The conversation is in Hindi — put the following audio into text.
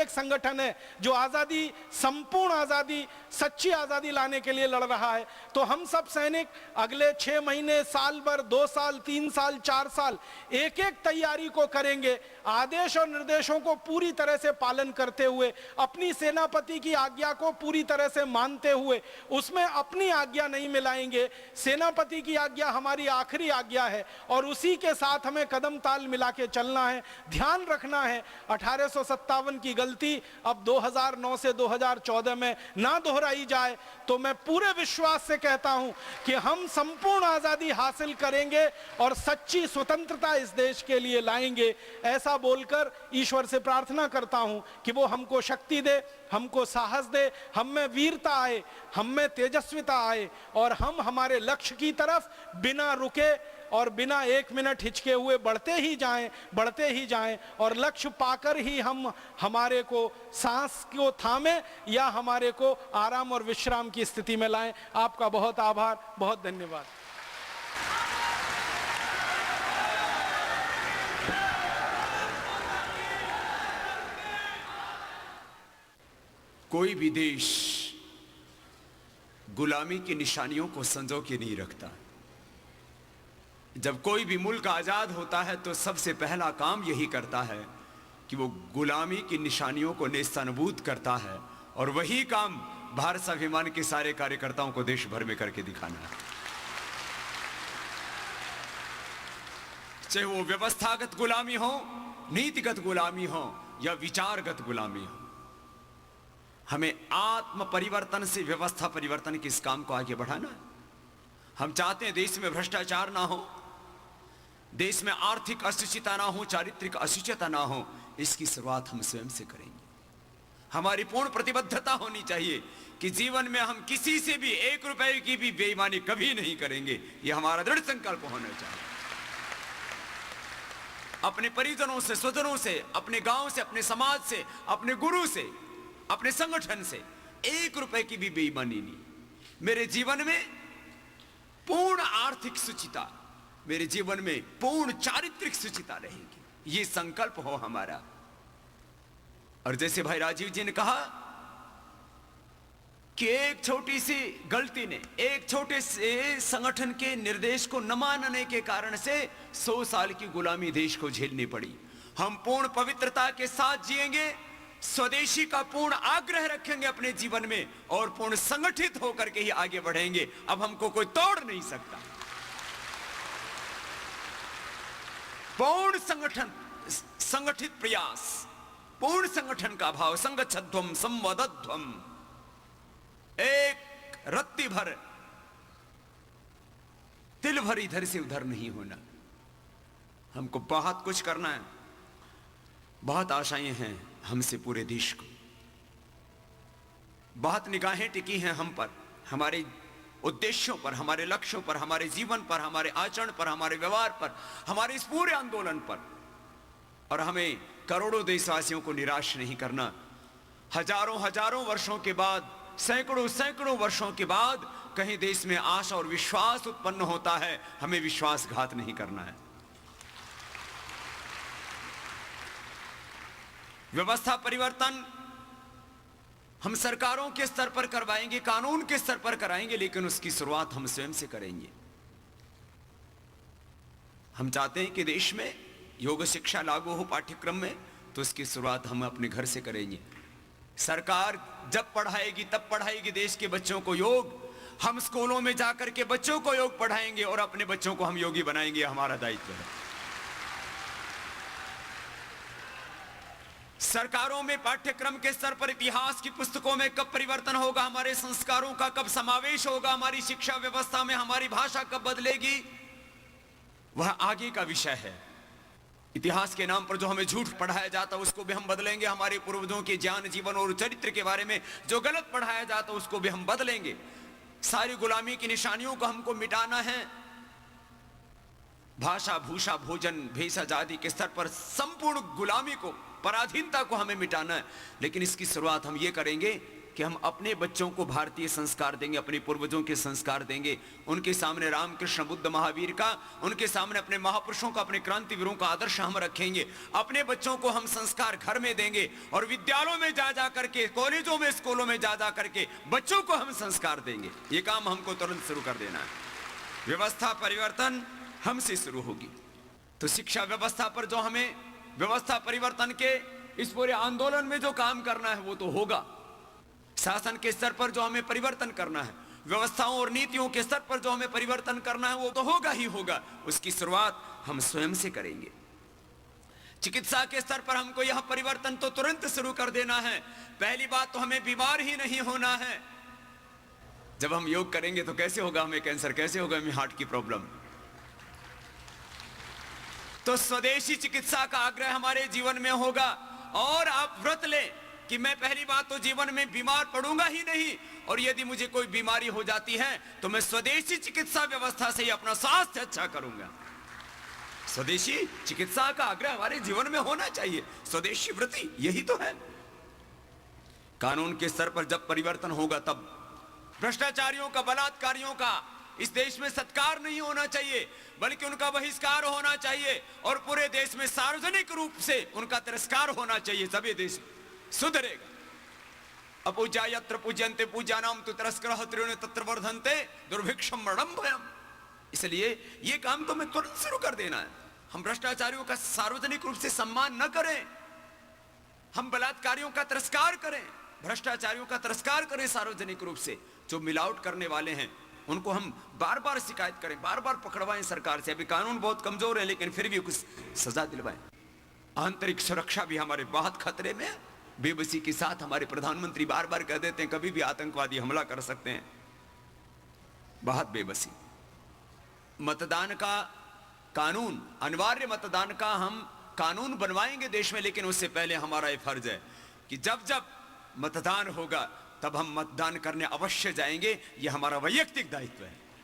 एक संगठन है जो आजादी, संपूर्ण आजादी, सच्ची आजादी लाने के लिए लड़ रहा है। तो हम सब सैनिक अगले 6 महीने, साल भर, 2 साल, 3 साल, 4 साल एक एक तैयारी को करेंगे, आदेश और निर्देशों को पूरी तरह से पालन करते हुए, अपनी सेनापति की आज्ञा को पूरी तरह से मानते हुए, उसमें अपनी आज्ञा नहीं मिलाएंगे। सेनापति की आज्ञा हमारी आखिरी आज्ञा है और उसी के साथ हमें कदम ताल मिला के चलना है। ध्यान रखना है 1857 की गलती अब 2009 से 2014 में ना दोहराई जाए। तो मैं पूरे विश्वास से कहता हूं कि हम संपूर्ण आजादी हासिल करेंगे और सच्ची स्वतंत्रता इस देश के लिए लाएंगे। ऐसा बोलकर ईश्वर से प्रार्थना करता हूं कि वो हमको शक्ति दे, हमको साहस दे, हम में वीरता आए, हम में तेजस्विता आए और हम हमारे लक्ष्य की तरफ बिना रुके और बिना 1 मिनट हिचके हुए बढ़ते ही जाएं और लक्ष्य पाकर ही हम हमारे को सांस को थामे या हमारे को आराम और विश्राम की स्थिति में लाएं। आपका बहुत आभार, बहुत धन्यवाद। कोई भी देश गुलामी की निशानियों को संजो के नहीं रखता। जब कोई भी मुल्क आजाद होता है तो सबसे पहला काम यही करता है कि वो गुलामी की निशानियों को नेस्तनाबूद करता है और वही काम भारत स्वाभिमान के सारे कार्यकर्ताओं को देश भर में करके दिखाना है। चाहे वो व्यवस्थागत गुलामी हो, नीतिगत गुलामी हो या विचारगत गुलामी हो, हमें आत्म परिवर्तन से व्यवस्था परिवर्तन के इस काम को आगे बढ़ाना है। हम चाहते हैं देश में भ्रष्टाचार ना हो, देश में आर्थिक अशुचिता ना हो, चारित्रिक अशुचिता ना हो। इसकी शुरुआत हम स्वयं से करेंगे। हमारी पूर्ण प्रतिबद्धता होनी चाहिए कि जीवन में हम किसी से भी 1 रुपए की भी बेईमानी कभी नहीं करेंगे। यह हमारा दृढ़ संकल्प होना चाहिए। अपने परिजनों से, स्वजनों से, अपने गांव से, अपने समाज से, अपने गुरु से, अपने संगठन से 1 रुपए की भी बेईमानी नहीं। मेरे जीवन में पूर्ण आर्थिक शुचिता, मेरे जीवन में पूर्ण चारित्रिक शुचिता रहेगी। ये संकल्प हो हमारा। और जैसे भाई राजीव जी ने कहा कि एक छोटी सी गलती ने, एक छोटे से संगठन के निर्देश को न मानने के कारण से 100 साल की गुलामी देश को झेलनी पड़ी। हम पूर्ण पवित्रता के साथ जिएंगे, स्वदेशी का पूर्ण आग्रह रखेंगे अपने जीवन में और पूर्ण संगठित होकर के ही आगे बढ़ेंगे। अब हमको कोई तोड़ नहीं सकता। पूर्ण संगठन, संगठित प्रयास, पूर्ण संगठन का भाव, संगच्छध्वम संवदध्वम। एक रत्ती भर, तिल भर इधर से उधर नहीं होना। हमको बहुत कुछ करना है, बहुत आशाएं हैं हमसे पूरे देश को, बहुत निगाहें टिकी हैं हम पर, हमारे उद्देश्यों पर, हमारे लक्ष्यों पर, हमारे जीवन पर, हमारे आचरण पर, हमारे व्यवहार पर, हमारे इस पूरे आंदोलन पर। और हमें करोड़ों देशवासियों को निराश नहीं करना। हजारों हजारों वर्षों के बाद, सैकड़ों सैकड़ों वर्षों के बाद कहीं देश में आशा और विश्वास उत्पन्न होता है। हमें विश्वासघात नहीं करना है। व्यवस्था परिवर्तन हम सरकारों के स्तर पर करवाएंगे, कानून के स्तर पर कराएंगे, लेकिन उसकी शुरुआत हम स्वयं से करेंगे। हम चाहते हैं कि देश में योग शिक्षा लागू हो पाठ्यक्रम में, तो उसकी शुरुआत हम अपने घर से करेंगे। सरकार जब पढ़ाएगी तब पढ़ाएगी देश के बच्चों को योग। हम स्कूलों में जाकर के बच्चों को योग पढ़ाएंगे और अपने बच्चों को हम योगी बनाएंगे। हमारा दायित्व है। सरकारों में पाठ्यक्रम के स्तर पर इतिहास की पुस्तकों में कब परिवर्तन होगा, हमारे संस्कारों का कब समावेश होगा, हमारी शिक्षा व्यवस्था में हमारी भाषा कब बदलेगी, वह आगे का विषय है। इतिहास के नाम पर जो हमें झूठ पढ़ाया जाता उसको भी हम बदलेंगे। हमारे पूर्वजों के ज्ञान, जीवन और चरित्र के बारे में जो गलत पढ़ाया जाता उसको भी हम बदलेंगे। सारी गुलामी की निशानियों को हमको मिटाना है। भाषा, भूषा, भोजन, भेषा, जाति के स्तर पर संपूर्ण गुलामी को, पराधीनता को हमें मिटाना है। लेकिन इसकी शुरुआत हम ये करेंगे कि हम अपने बच्चों को भारतीय संस्कार देंगे, अपने पूर्वजों के संस्कार देंगे, उनके सामने रामकृष्ण बुद्ध महावीर का, उनके सामने अपने महापुरुषों का, अपने क्रांतिवीरों का आदर्श हम रखेंगे। अपने बच्चों को हम संस्कार घर में देंगे और विद्यालयों में जा जा करके, कॉलेजों में, स्कूलों में जा जा करके बच्चों को हम संस्कार देंगे। ये काम हमको तुरंत शुरू कर देना है। व्यवस्था परिवर्तन हमसे शुरू होगी। तो शिक्षा व्यवस्था पर जो हमें व्यवस्था परिवर्तन के इस पूरे आंदोलन में जो काम करना है वो तो होगा। शासन के स्तर पर जो हमें परिवर्तन करना है, व्यवस्थाओं और नीतियों के स्तर पर जो हमें परिवर्तन करना है वो तो होगा ही होगा। उसकी शुरुआत हम स्वयं से करेंगे। चिकित्सा के स्तर पर हमको यह परिवर्तन तो तुरंत शुरू कर देना है। पहली बात तो हमें बीमार ही नहीं होना है। जब हम योग करेंगे तो कैसे होगा हमें कैंसर, कैसे होगा हमें हार्ट की प्रॉब्लम। तो स्वदेशी चिकित्सा का आग्रह हमारे जीवन में होगा। और आप व्रत लें कि मैं पहली बात तो जीवन में बीमार पड़ूंगा ही नहीं, और यदि मुझे कोई बीमारी हो जाती है तो मैं स्वदेशी चिकित्सा व्यवस्था से ही अपना स्वास्थ्य अच्छा करूंगा। स्वदेशी चिकित्सा का आग्रह हमारे जीवन में होना चाहिए। स्वदेशी वृत्ति यही तो है। कानून के स्तर पर जब परिवर्तन होगा तब भ्रष्टाचारियों का, बलात्कारियों का इस देश में सत्कार नहीं होना चाहिए, बल्कि उनका बहिष्कार होना चाहिए और पूरे देश में सार्वजनिक रूप से उनका तिरस्कार होना चाहिए। तभी देश सुधरेगा। अपूज्या यत्र पूज्यन्ते पूज्यानाम तु तिरस्कारः त्रीणि तत्र वर्धन्ते दुर्भिक्षं मरणं भयम्। इसलिए ये काम तो मैं तुरंत शुरू कर देना है। हम भ्रष्टाचारियों का सार्वजनिक रूप से सम्मान न करें, हम बलात्कारियों का तिरस्कार करें, भ्रष्टाचारियों का तिरस्कार करें सार्वजनिक रूप से। जो मिलावट करने वाले हैं उनको हम बार बार शिकायत करें, बार बार पकड़वाएं सरकार से। अभी कानून बहुत कमजोर है लेकिन फिर भी कुछ सजा दिलवाएं। आंतरिक सुरक्षा भी हमारे बहुत खतरे में है। बेबसी के साथ हमारे प्रधानमंत्री बार बार कह देते हैं कभी भी आतंकवादी हमला कर सकते हैं। बहुत बेबसी। मतदान का कानून, अनिवार्य मतदान का हम कानून बनवाएंगे देश में, लेकिन उससे पहले हमारा यह फर्ज है कि जब जब मतदान होगा तब हम मतदान करने अवश्य जाएंगे। यह हमारा वैयक्तिक दायित्व है।